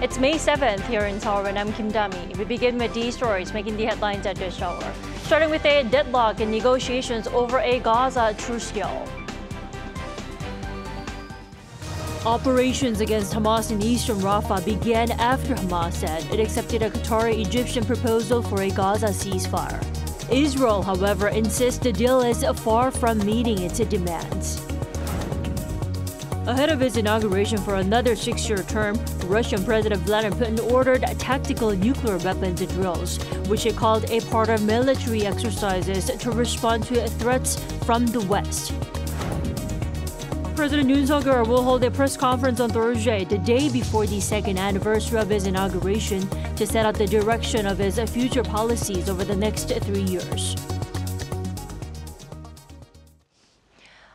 It's May 7th here in Seoul, and I'm Kim Dami. We begin with these stories making the headlines at this hour. Starting with a deadlock in negotiations over a Gaza truce deal. Operations against Hamas in eastern Rafah began after Hamas said it accepted a Qatari-Egyptian proposal for a Gaza ceasefire. Israel, however, insists the deal is far from meeting its demands. Ahead of his inauguration for another 6-year term, Russian President Vladimir Putin ordered tactical nuclear weapons drills, which he called a part of military exercises to respond to threats from the West. President Yoon will hold a press conference on Thursday, the day before the second anniversary of his inauguration, to set out the direction of his future policies over the next 3 years.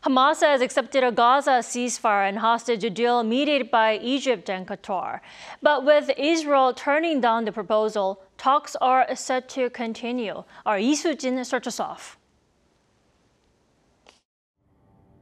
Hamas has accepted a Gaza ceasefire and hostage deal mediated by Egypt and Qatar. But with Israel turning down the proposal, talks are set to continue. Our Lee Soo-jin starts us off.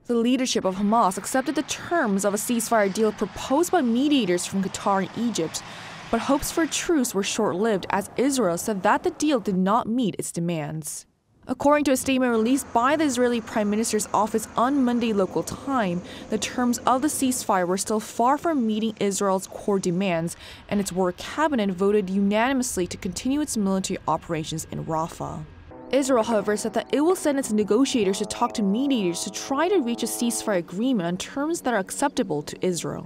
The leadership of Hamas accepted the terms of a ceasefire deal proposed by mediators from Qatar and Egypt, but hopes for a truce were short-lived as Israel said that the deal did not meet its demands. According to a statement released by the Israeli Prime Minister's office on Monday local time, the terms of the ceasefire were still far from meeting Israel's core demands, and its war cabinet voted unanimously to continue its military operations in Rafah. Israel, however, said that it will send its negotiators to talk to mediators to try to reach a ceasefire agreement on terms that are acceptable to Israel.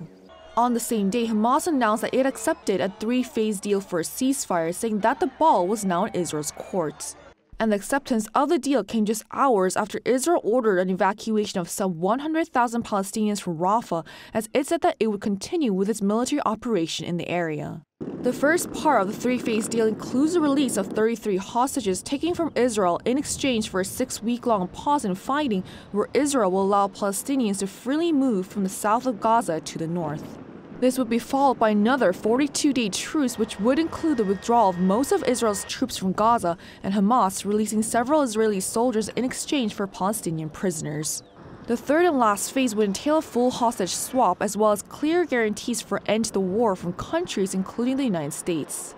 On the same day, Hamas announced that it accepted a 3-phase deal for a ceasefire, saying that the ball was now in Israel's courts. And the acceptance of the deal came just hours after Israel ordered an evacuation of some 100,000 Palestinians from Rafah, as it said that it would continue with its military operation in the area. The first part of the 3-phase deal includes the release of 33 hostages taken from Israel in exchange for a 6-week-long pause in fighting, where Israel will allow Palestinians to freely move from the south of Gaza to the north. This would be followed by another 42-day truce, which would include the withdrawal of most of Israel's troops from Gaza and Hamas releasing several Israeli soldiers in exchange for Palestinian prisoners. The third and last phase would entail a full hostage swap, as well as clear guarantees for an end to the war from countries including the United States.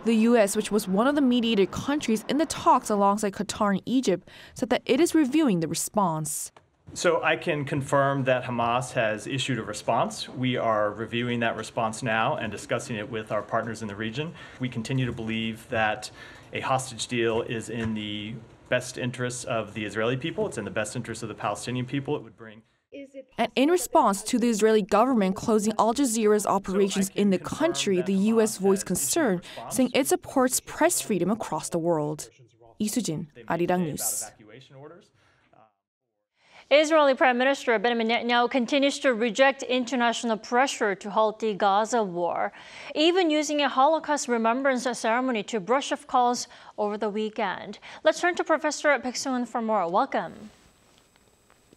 The U.S., which was one of the mediated countries in the talks alongside Qatar and Egypt, said that it is reviewing the response. So I can confirm that Hamas has issued a response. We are reviewing that response now and discussing it with our partners in the region. We continue to believe that a hostage deal is in the best interests of the Israeli people. It's in the best interests of the Palestinian people. It would bring. And in response to the Israeli government closing Al Jazeera's operations in the country, the U.S. voiced concern, saying it supports press freedom across the world. Lee Soo-jin, Arirang News. Israeli Prime Minister Benjamin Netanyahu continues to reject international pressure to halt the Gaza war, even using a Holocaust remembrance ceremony to brush off calls over the weekend. Let's turn to Professor Baek Sung-hoon for more. Welcome.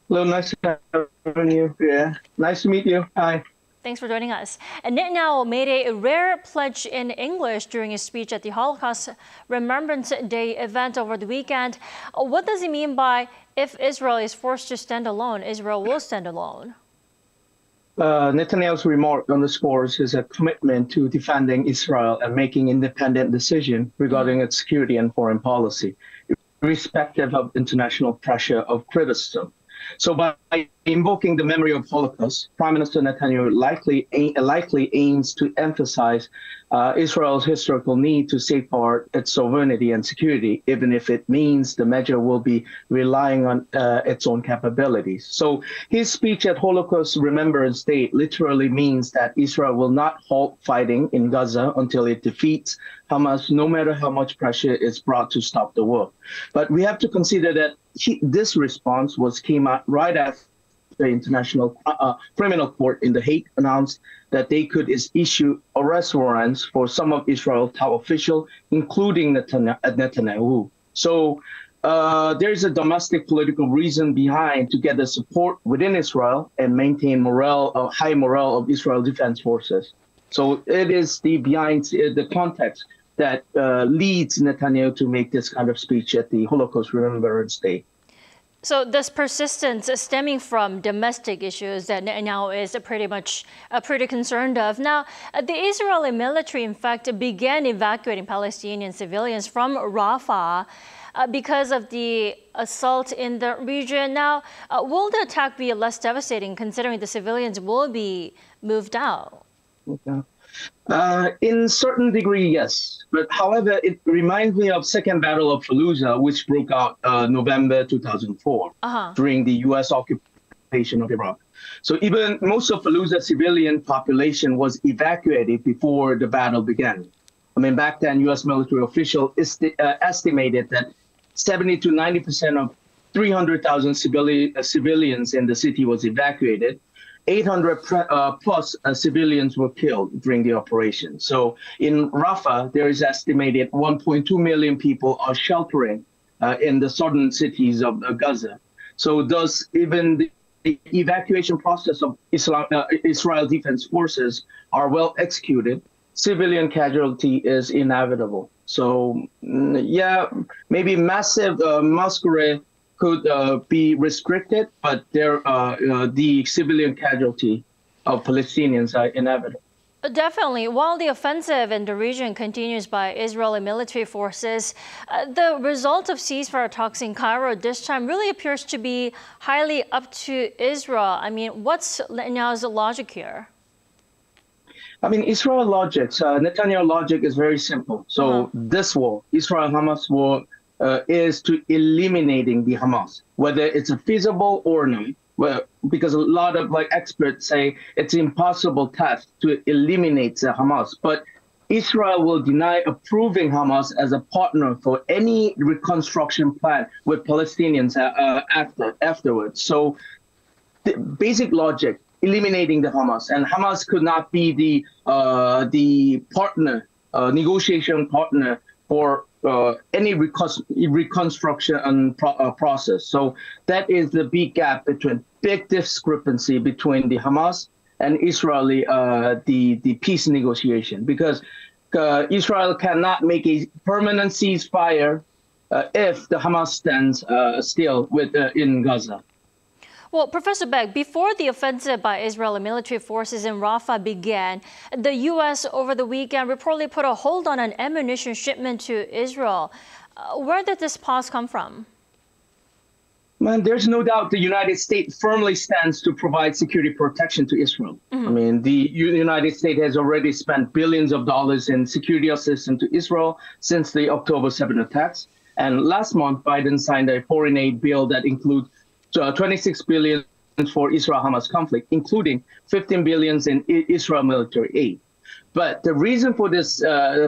Hello, nice to have you. Yeah, nice to meet you. Hi. Thanks for joining us. And Netanyahu made a rare pledge in English during his speech at the Holocaust Remembrance Day event over the weekend. What does he mean by, if Israel is forced to stand alone, Israel will stand alone? Netanyahu's remark underscores his commitment to defending Israel and making independent decisions regarding its security and foreign policy, irrespective of international pressure of criticism. So by invoking the memory of Holocaust, Prime Minister Netanyahu likely aims to emphasize Israel's historical need to safeguard its sovereignty and security, even if it means the measure will be relying on its own capabilities. So his speech at Holocaust Remembrance Day literally means that Israel will not halt fighting in Gaza until it defeats Hamas, no matter how much pressure is brought to stop the war. But we have to consider that this response came out right after the International Criminal Court in The Hague announced that they could issue arrest warrants for some of Israel's top officials, including Netanyahu. So there's a domestic political reason behind to get the support within Israel and maintain high morale of Israel defense forces. So it is the behind the context that leads Netanyahu to make this kind of speech at the Holocaust Remembrance Day. So this persistence stemming from domestic issues that now is pretty concerned of. Now, the Israeli military, in fact, began evacuating Palestinian civilians from Rafah because of the assault in the region. Now, will the attack be less devastating considering the civilians will be moved out? Okay. In certain degree, yes. But however, it reminds me of Second Battle of Fallujah, which broke out November 2004 during the U.S. occupation of Iraq. So even most of Fallujah's civilian population was evacuated before the battle began. I mean, back then, U.S. military officials estimated that 70 to 90% of 300,000 civilians in the city was evacuated. 800 plus civilians were killed during the operation. So in Rafah, there is estimated 1.2 million people are sheltering in the southern cities of Gaza. So thus, even the evacuation process of Israel Defense Forces are well executed. Civilian casualty is inevitable. So yeah, maybe massive masquerade could be restricted, but the civilian casualty of Palestinians are inevitable. Definitely. While the offensive in the region continues by Israeli military forces, the result of ceasefire talks in Cairo this time really appears to be highly up to Israel. I mean, what's Netanyahu's logic here? I mean, Israel logic, Netanyahu logic is very simple. So this war, Israel-Hamas war, is to eliminating the Hamas, whether it's feasible or not. Well, because a lot of experts say it's impossible task to eliminate the Hamas, but Israel will deny approving Hamas as a partner for any reconstruction plan with Palestinians afterwards. So the basic logic, eliminating the Hamas, and Hamas could not be the partner, negotiation partner for any reconstruction process. So that is the big gap big discrepancy between the Hamas and Israeli the peace negotiation, because Israel cannot make a permanent ceasefire if the Hamas stands still in Gaza. Well, Professor Beck, before the offensive by Israeli military forces in Rafah began, the U.S. over the weekend reportedly put a hold on an ammunition shipment to Israel. Where did this pause come from? Man, there's no doubt the United States firmly stands to provide security protection to Israel. I mean, the United States has already spent billions of dollars in security assistance to Israel since the October 7 attacks. And last month, Biden signed a foreign aid bill that includes $26 billion for Israel-Hamas conflict, including $15 billion in Israel military aid. But the reason for this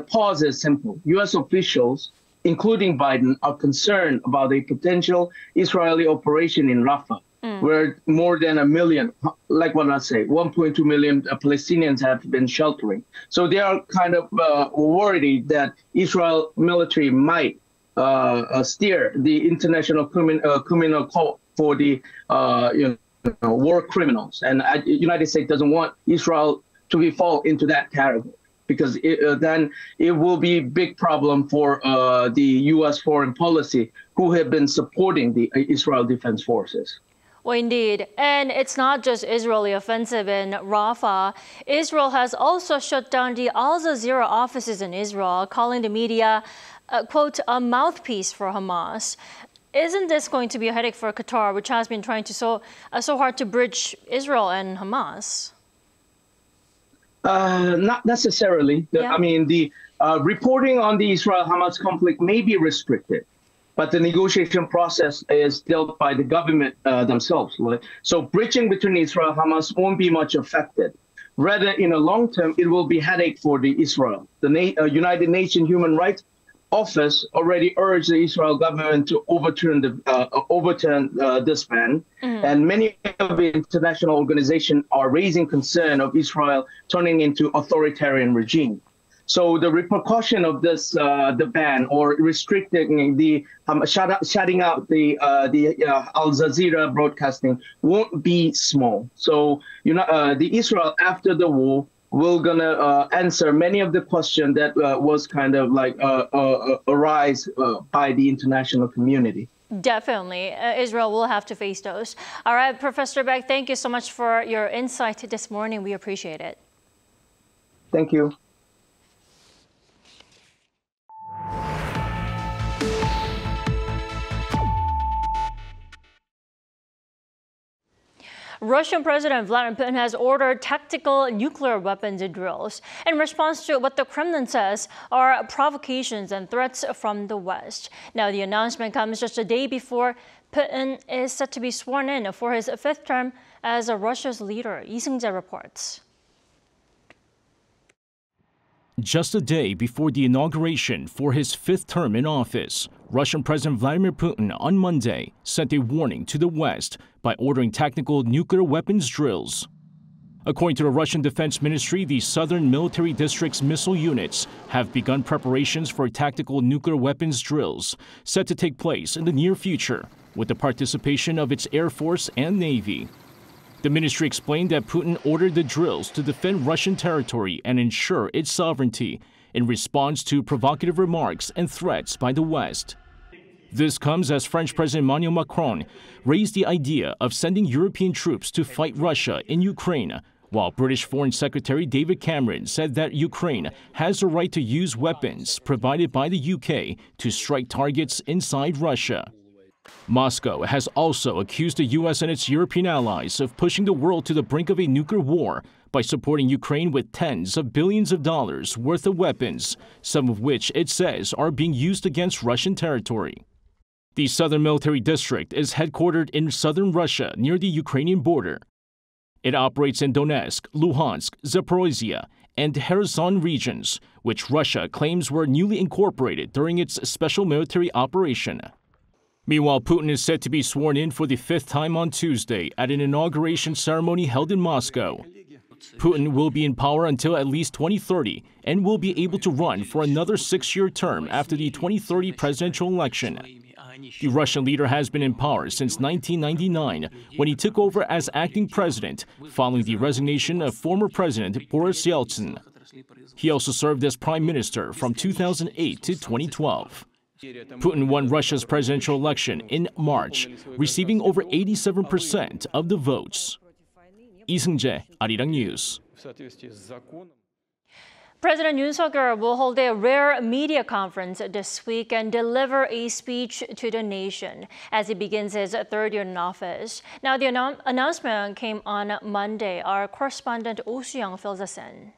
pause is simple. U.S. officials, including Biden, are concerned about a potential Israeli operation in Rafah, where more than 1 million, 1.2 million Palestinians have been sheltering. So they are kind of worried that Israel military might steer the International Criminal Court for the war criminals, and the United States doesn't want Israel to fall into that category, because then it will be a big problem for the U.S. foreign policy, who have been supporting the Israel Defense Forces. Well, indeed. And it's not just Israeli offensive in Rafah. Israel has also shut down the Al Jazeera offices in Israel, calling the media, quote, a mouthpiece for Hamas. Isn't this going to be a headache for Qatar, which has been trying to so hard to bridge Israel and Hamas? Not necessarily. I mean, the reporting on the Israel-Hamas conflict may be restricted, but the negotiation process is still by the government themselves. So bridging between Israel and Hamas won't be much affected. Rather, in the long term, it will be a headache for Israel. The United Nations Human Rights Office already urged the Israel government to overturn this ban, and many of the international organizations are raising concern of Israel turning into authoritarian regime. So the repercussion of this, the ban or restricting the shutting out the Al Jazeera broadcasting won't be small. So the Israel after the war we're gonna answer many of the questions that was kind of like arise by the international community. Definitely. Israel will have to face those. All right, Professor Beck, thank you so much for your insight this morning. We appreciate it. Thank you. Russian President Vladimir Putin has ordered tactical nuclear weapons drills in response to what the Kremlin says are provocations and threats from the West. Now, the announcement comes just a day before Putin is set to be sworn in for his fifth term as Russia's leader. Lee Seung-jae reports. Just a day before the inauguration for his fifth term in office, Russian President Vladimir Putin on Monday sent a warning to the West by ordering tactical nuclear weapons drills. According to the Russian Defense Ministry, the Southern Military District's missile units have begun preparations for tactical nuclear weapons drills set to take place in the near future with the participation of its Air Force and Navy. The ministry explained that Putin ordered the drills to defend Russian territory and ensure its sovereignty in response to provocative remarks and threats by the West. This comes as French President Emmanuel Macron raised the idea of sending European troops to fight Russia in Ukraine, while British Foreign Secretary David Cameron said that Ukraine has the right to use weapons provided by the UK to strike targets inside Russia. Moscow has also accused the US and its European allies of pushing the world to the brink of a nuclear war by supporting Ukraine with tens of billions of dollars worth of weapons, some of which it says are being used against Russian territory. The Southern Military District is headquartered in southern Russia near the Ukrainian border. It operates in Donetsk, Luhansk, Zaporizhia, and Kherson regions, which Russia claims were newly incorporated during its special military operation. Meanwhile, Putin is set to be sworn in for the fifth time on Tuesday at an inauguration ceremony held in Moscow. Putin will be in power until at least 2030 and will be able to run for another six-year term after the 2030 presidential election. The Russian leader has been in power since 1999, when he took over as acting president following the resignation of former President Boris Yeltsin. He also served as prime minister from 2008 to 2012. Putin won Russia's presidential election in March, receiving over 87% of the votes. Lee Seung-jae, Arirang News. President Yoon Suk-yeol will hold a rare media conference this week and deliver a speech to the nation as he begins his third year in office. Now, the announcement came on Monday. Our correspondent Oh Soo-young fills us in.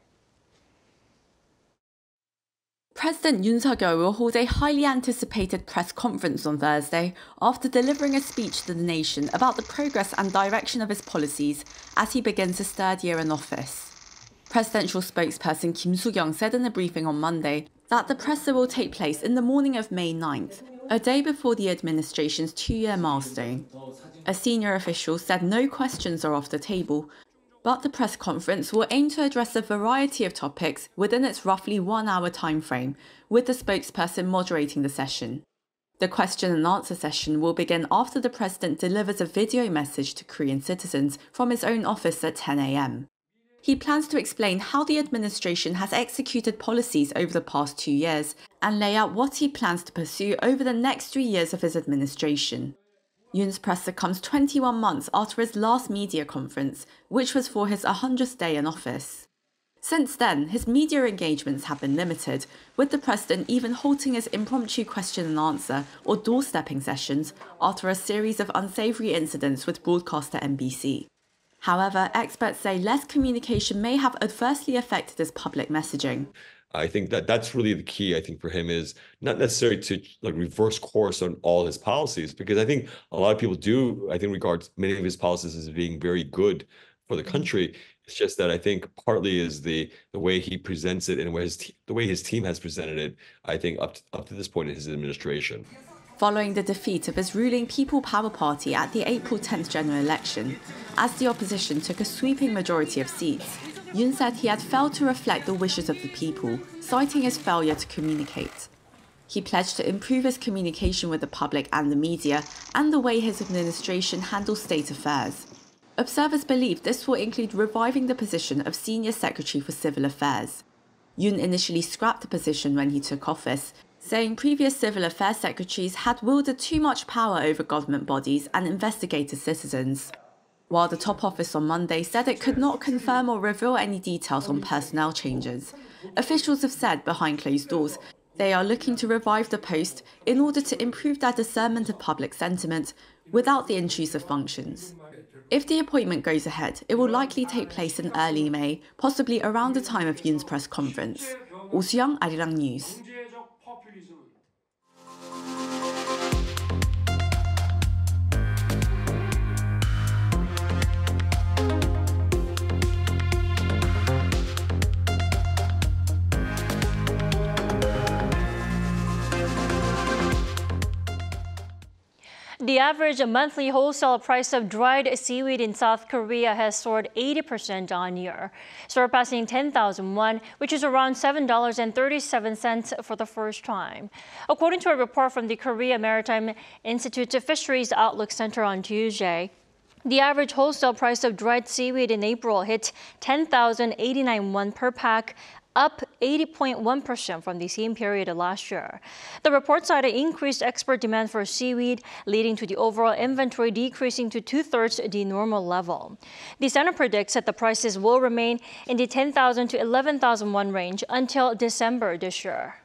President Yoon Suk-yeol will hold a highly anticipated press conference on Thursday after delivering a speech to the nation about the progress and direction of his policies as he begins his third year in office. Presidential spokesperson Kim Soo-kyung said in a briefing on Monday that the presser will take place in the morning of May 9th, a day before the administration's two-year milestone. A senior official said no questions are off the table, but the press conference will aim to address a variety of topics within its roughly 1 hour timeframe, with the spokesperson moderating the session. The question and answer session will begin after the president delivers a video message to Korean citizens from his own office at 10 a.m. He plans to explain how the administration has executed policies over the past 2 years and lay out what he plans to pursue over the next 3 years of his administration. Yoon's presser comes 21 months after his last media conference, which was for his 100th day in office. Since then, his media engagements have been limited, with the president even halting his impromptu question and answer or doorstepping sessions after a series of unsavory incidents with broadcaster MBC. However, experts say less communication may have adversely affected his public messaging. I think that's really the key, I think, for him is not necessarily to reverse course on all his policies, because I think a lot of people do, I think, regard many of his policies as being very good for the country. It's just that I think partly is the way he presents it and the way his team has presented it, I think, up to this point in his administration. Following the defeat of his ruling People Power Party at the April 10th general election, as the opposition took a sweeping majority of seats, Yoon said he had failed to reflect the wishes of the people, citing his failure to communicate. He pledged to improve his communication with the public and the media and the way his administration handles state affairs. Observers believe this will include reviving the position of Senior Secretary for Civil Affairs. Yoon initially scrapped the position when he took office, saying previous civil affairs secretaries had wielded too much power over government bodies and investigated citizens. While the top office on Monday said it could not confirm or reveal any details on personnel changes, officials have said behind closed doors they are looking to revive the post in order to improve their discernment of public sentiment without the intrusive functions. If the appointment goes ahead, it will likely take place in early May, possibly around the time of Yoon's press conference. 오수영, Arirang News. The average monthly wholesale price of dried seaweed in South Korea has soared 80% on year, surpassing 10,000 won, which is around $7.37 for the first time. According to a report from the Korea Maritime Institute's Fisheries Outlook Center on Tuesday, the average wholesale price of dried seaweed in April hit 10,089 won per pack, up 80.1% from the same period last year. The report cited increased export demand for seaweed, leading to the overall inventory decreasing to two-thirds the normal level. The center predicts that the prices will remain in the 10,000 to 11,000 won range until December this year.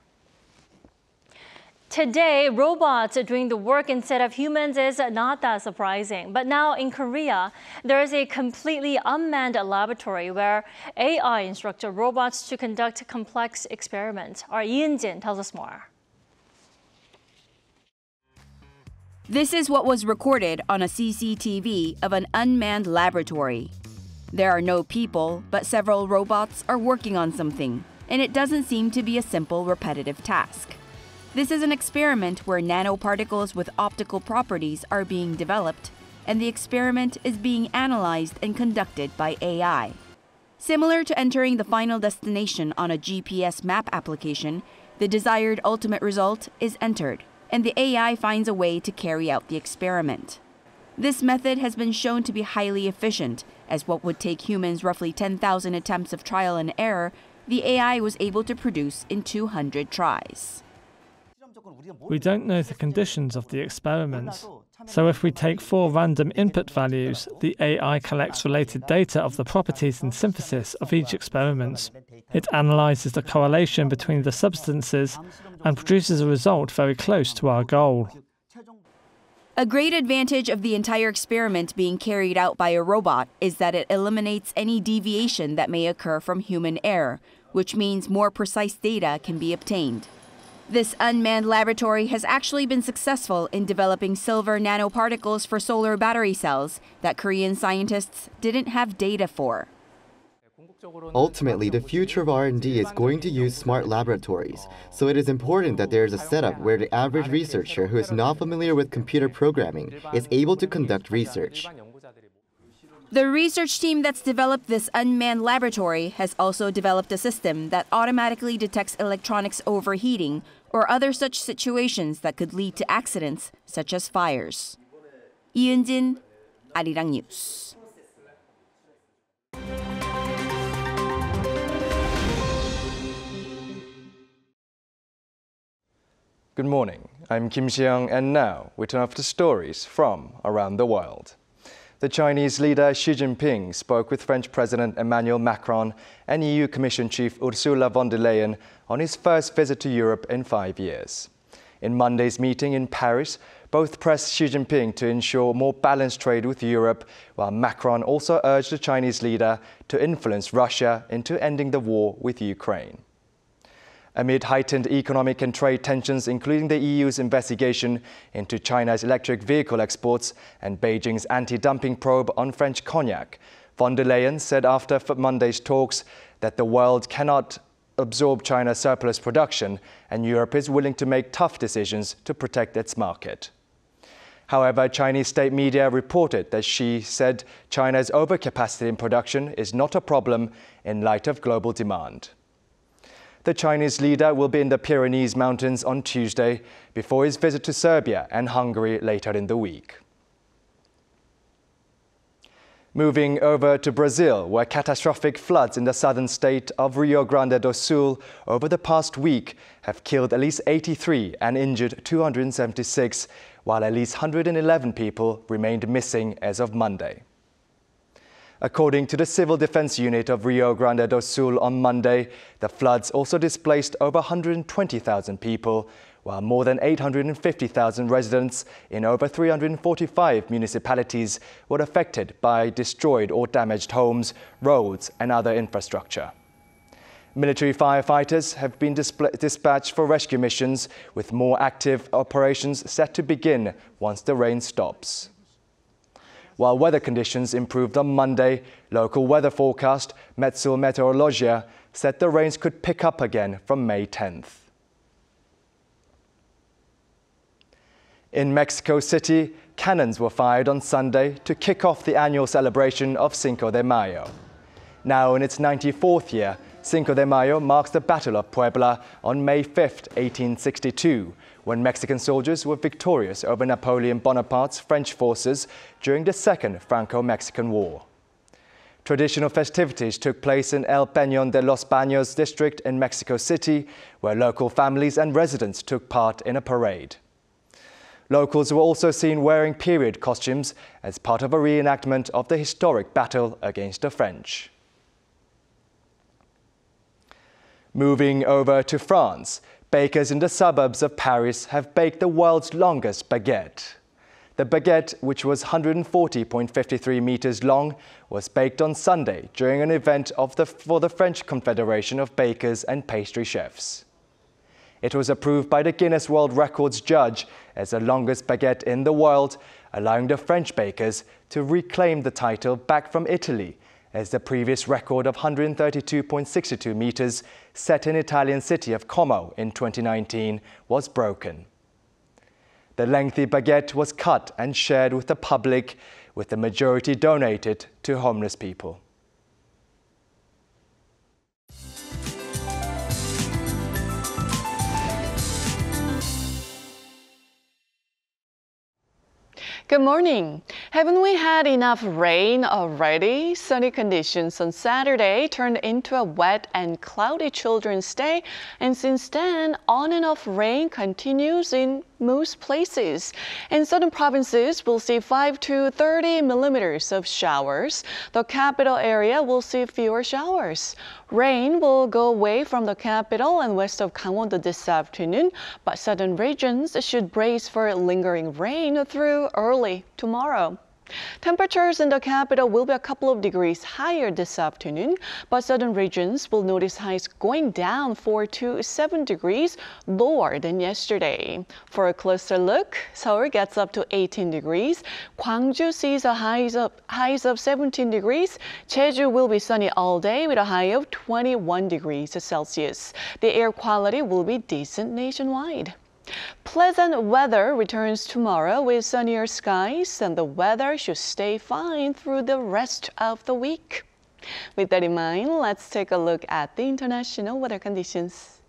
Today, robots doing the work instead of humans is not that surprising. But now in Korea, there is a completely unmanned laboratory where AI instructs robots to conduct complex experiments. Our Yoon tells us more. This is what was recorded on a CCTV of an unmanned laboratory. There are no people, but several robots are working on something, and it doesn't seem to be a simple, repetitive task. This is an experiment where nanoparticles with optical properties are being developed, and the experiment is being analyzed and conducted by AI. Similar to entering the final destination on a GPS map application, the desired ultimate result is entered, and the AI finds a way to carry out the experiment. This method has been shown to be highly efficient, as what would take humans roughly 10,000 attempts of trial and error, the AI was able to produce in 200 tries. We don't know the conditions of the experiments. So if we take 4 random input values, the AI collects related data of the properties and synthesis of each experiment. It analyzes the correlation between the substances and produces a result very close to our goal. A great advantage of the entire experiment being carried out by a robot is that it eliminates any deviation that may occur from human error, which means more precise data can be obtained. This unmanned laboratory has actually been successful in developing silver nanoparticles for solar battery cells that Korean scientists didn't have data for. Ultimately, the future of R&D is going to use smart laboratories, so it is important that there is a setup where the average researcher who is not familiar with computer programming is able to conduct research. The research team that's developed this unmanned laboratory has also developed a system that automatically detects electronics overheating or other such situations that could lead to accidents, such as fires. Yoon, Arirang News. Good morning, I'm Kim Seong, and now we turn off to stories from around the world. The Chinese leader Xi Jinping spoke with French President Emmanuel Macron and EU Commission Chief Ursula von der Leyen on his first visit to Europe in 5 years. In Monday's meeting in Paris, both pressed Xi Jinping to ensure more balanced trade with Europe, while Macron also urged the Chinese leader to influence Russia into ending the war with Ukraine. Amid heightened economic and trade tensions, including the EU's investigation into China's electric vehicle exports and Beijing's anti-dumping probe on French cognac, von der Leyen said after Monday's talks that the world cannot absorb China's surplus production and Europe is willing to make tough decisions to protect its market. However, Chinese state media reported that Xi said China's overcapacity in production is not a problem in light of global demand. The Chinese leader will be in the Pyrenees Mountains on Tuesday before his visit to Serbia and Hungary later in the week. Moving over to Brazil, where catastrophic floods in the southern state of Rio Grande do Sul over the past week have killed at least 83 and injured 276, while at least 111 people remained missing as of Monday. According to the Civil Defense Unit of Rio Grande do Sul on Monday, the floods also displaced over 120,000 people, while more than 850,000 residents in over 345 municipalities were affected by destroyed or damaged homes, roads, and other infrastructure. Military firefighters have been dispatched for rescue missions, with more active operations set to begin once the rain stops. While weather conditions improved on Monday, local weather forecast Meteorologia said the rains could pick up again from May 10th. In Mexico City, cannons were fired on Sunday to kick off the annual celebration of Cinco de Mayo. Now in its 94th year, Cinco de Mayo marks the Battle of Puebla on May 5, 1862, when Mexican soldiers were victorious over Napoleon Bonaparte's French forces during the Second Franco-Mexican War. Traditional festivities took place in El Peñón de los Baños district in Mexico City, where local families and residents took part in a parade. Locals were also seen wearing period costumes as part of a reenactment of the historic battle against the French. Moving over to France, bakers in the suburbs of Paris have baked the world's longest baguette. The baguette, which was 140.53 meters long, was baked on Sunday during an event for the French Confederation of Bakers and Pastry Chefs. It was approved by the Guinness World Records judge as the longest baguette in the world, allowing the French bakers to reclaim the title back from Italy, as the previous record of 132.62 meters set in Italian city of Como in 2019 was broken. The lengthy baguette was cut and shared with the public, with the majority donated to homeless people. Good morning. Haven't we had enough rain already? Sunny conditions on Saturday turned into a wet and cloudy Children's Day, and since then, on and off rain continues in most places. In southern provinces, we'll see 5 to 30 millimeters of showers. The capital area will see fewer showers. Rain will go away from the capital and west of Gangwon-do this afternoon, but southern regions should brace for lingering rain through early tomorrow. Temperatures in the capital will be a couple of degrees higher this afternoon, but southern regions will notice highs going down 4 to 7 degrees lower than yesterday. For a closer look, Seoul gets up to 18 degrees, Gwangju sees a highs of 17 degrees, Jeju will be sunny all day with a high of 21 degrees Celsius. The air quality will be decent nationwide. Pleasant weather returns tomorrow with sunnier skies, and the weather should stay fine through the rest of the week. With that in mind, let's take a look at the international weather conditions.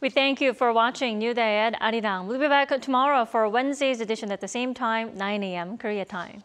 We thank you for watching New Day at Arirang. We'll be back tomorrow for Wednesday's edition at the same time, 9 a.m. Korea time.